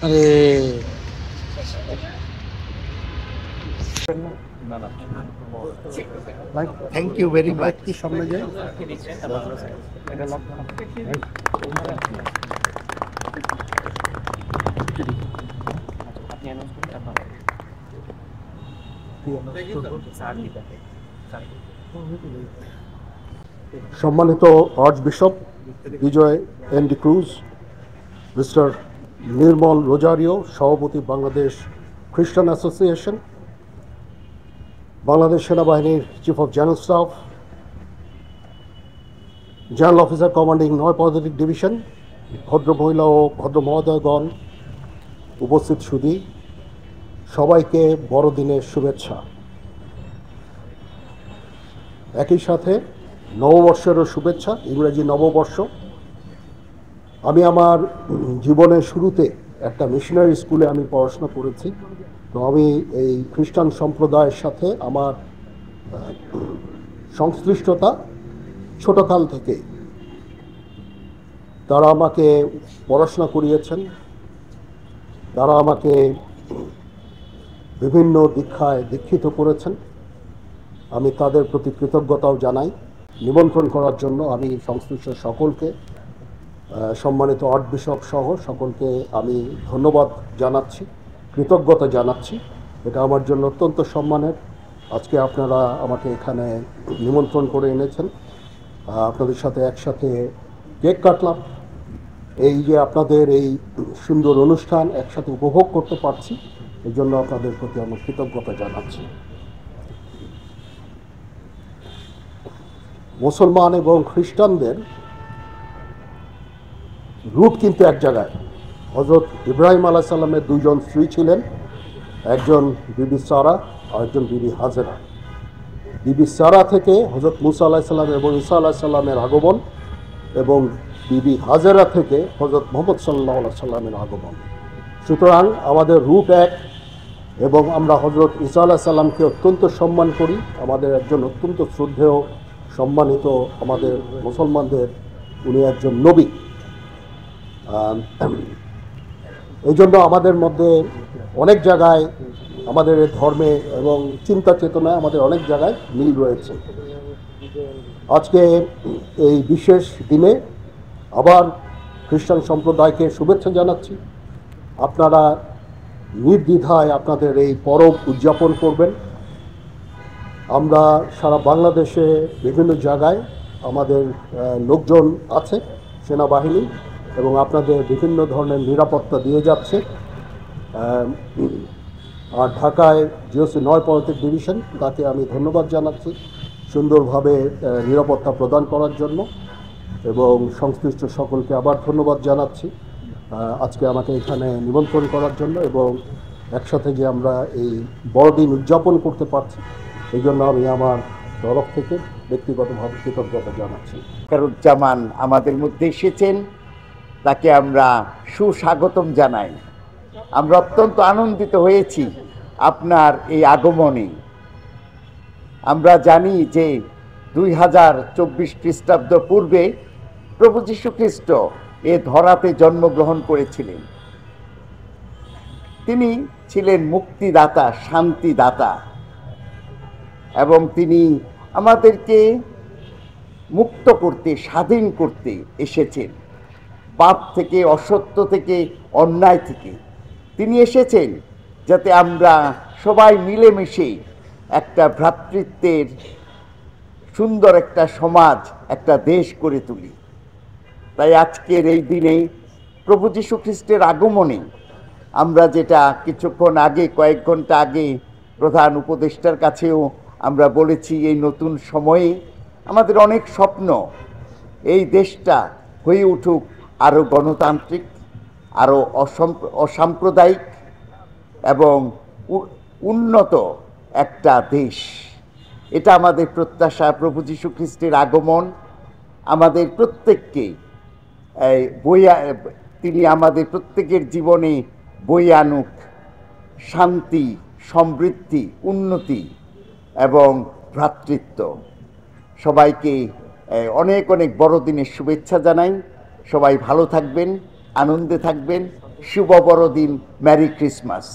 আরে thank you very much. একটু সামনে যাই। সম্মানিত আর্চ বিশপ বিজয় এন ডি ক্রুজ, মিস্টার নির্মল রোজারিও, সভাপতি বাংলাদেশ খ্রিস্টান অ্যাসোসিয়েশন, বাংলাদেশ সেনাবাহিনীর chief of general staff, general officer commanding ৯ পদাতিক ডিভিশন, ভদ্র মহিলা ও ভদ্র মহোদয়গণ, উপস্থিত সুধী, সবাইকে বড়দিনের শুভেচ্ছা। একই সাথে নববর্ষেরও শুভেচ্ছা, ইংরেজি নববর্ষ। আমি আমার জীবনের শুরুতে একটা মিশনারি স্কুলে আমি পড়াশোনা করেছি। তো আমি এই খ্রিস্টান সম্প্রদায়ের সাথে আমার সংশ্লিষ্টতা ছোটকাল থেকে। তারা আমাকে পড়াশোনা করিয়েছেন, তারা আমাকে বিভিন্ন দীক্ষায় দীক্ষিত করেছেন। আমি তাদের প্রতি কৃতজ্ঞতাও জানাই। নিমন্ত্রণ করার জন্য আমি সংশ্লিষ্ট সকলকে, সম্মানিত আর্চ বিশপ সহ সকলকে আমি ধন্যবাদ জানাচ্ছি, কৃতজ্ঞতা জানাচ্ছি। এটা আমার জন্য অত্যন্ত সম্মানের। আজকে আপনারা আমাকে এখানে নিমন্ত্রণ করে এনেছেন, আপনাদের সাথে একসাথে কেক কাটলাম। এই যে আপনাদের এই সুন্দর অনুষ্ঠান একসাথে উপভোগ করতে পারছি, এই জন্য আপনাদের প্রতি আমার কৃতজ্ঞতা জানাচ্ছি। মুসলমান এবং খ্রিস্টানদের রুট কিন্তু এক জায়গায়। হজরত ইব্রাহিম আলাইহিস সালামের দুইজন স্ত্রী ছিলেন, একজন বিবি সারা আর একজন বিবি হাজেরা। বিবি সারা থেকে হজরত মুসা আলাইহিস সালাম এবং ঈসা আলাইহিস সালামের আগমন, এবং বিবি হাজেরা থেকে হজরত মুহাম্মদ সাল্লাল্লাহু আলাইহি সাল্লামের আগমন। সুতরাং আমাদের রুট এক, এবং আমরা হজরত ঈসা আলাইহিস সালামকে অত্যন্ত সম্মান করি। আমাদের একজন অত্যন্ত শ্রদ্ধেয় সম্মানিত, আমাদের মুসলমানদের উনি একজন নবী। এই জন্য আমাদের মধ্যে অনেক জায়গায়, আমাদের ধর্মে এবং চিন্তা চেতনায় আমাদের অনেক জায়গায় মিল রয়েছে। আজকে এই বিশেষ দিনে আবার খ্রিস্টান সম্প্রদায়কে শুভেচ্ছা জানাচ্ছি। আপনারা নির্দ্বিধায় আপনাদের এই পরব উদযাপন করবেন। আমরা সারা বাংলাদেশে বিভিন্ন জায়গায় আমাদের লোকজন আছে, সেনাবাহিনী, এবং আপনাদের বিভিন্ন ধরনের নিরাপত্তা দিয়ে যাচ্ছে। আর ঢাকায় জিওসি ৯ পদাতিক ডিভিশন, তাকে আমি ধন্যবাদ জানাচ্ছি সুন্দরভাবে নিরাপত্তা প্রদান করার জন্য, এবং সংশ্লিষ্ট সকলকে আবার ধন্যবাদ জানাচ্ছি আজকে আমাকে এখানে নিমন্ত্রণ করার জন্য, এবং একসাথে যে আমরা এই বড়দিন উদযাপন করতে পারছি, এই জন্য আমি আমার তরফ থেকে ব্যক্তিগতভাবে কৃতজ্ঞতা জানাচ্ছি। জামান আমাদের মধ্যে এসেছেন, তাকে আমরা সুস্বাগতম জানাই। আমরা অত্যন্ত আনন্দিত হয়েছি আপনার এই আগমনে। আমরা জানি যে 2024 খ্রিস্টাব্দ পূর্বে প্রভু যীশু খ্রিস্ট এ ধরাতে জন্মগ্রহণ করেছিলেন। তিনি ছিলেন মুক্তিদাতা, শান্তিদাতা, এবং তিনি আমাদেরকে মুক্ত করতে, স্বাধীন করতে এসেছেন। পাপ থেকে, অসত্য থেকে, অন্যায় থেকে তিনি এসেছেন যাতে আমরা সবাই মিলেমিশে একটা ভ্রাতৃত্বের সুন্দর একটা সমাজ, একটা দেশ করে তুলি। তাই আজকের এই দিনে প্রভু যীশু খ্রিস্টের আগমনে আমরা যেটা কিছুক্ষণ আগে, কয়েক ঘন্টা আগে প্রধান উপদেষ্টার কাছেও আমরা বলেছি, এই নতুন সময়ে আমাদের অনেক স্বপ্ন, এই দেশটা হয়ে উঠুক আরও গণতান্ত্রিক, আরও অসাম্প্রদায়িক এবং উন্নত একটা দেশ। এটা আমাদের প্রত্যাশা। প্রভু যীশু খ্রিস্টের আগমন আমাদের প্রত্যেককে তিনি আমাদের প্রত্যেকের জীবনে বয়ে আনুক শান্তি, সমৃদ্ধি, উন্নতি এবং ভ্রাতৃত্ব। সবাইকে অনেক অনেক বড়দিনের শুভেচ্ছা জানাই। সবাই ভালো থাকবেন, আনন্দে থাকবেন। শুভ বড়দিন, মেরি ক্রিসমাস।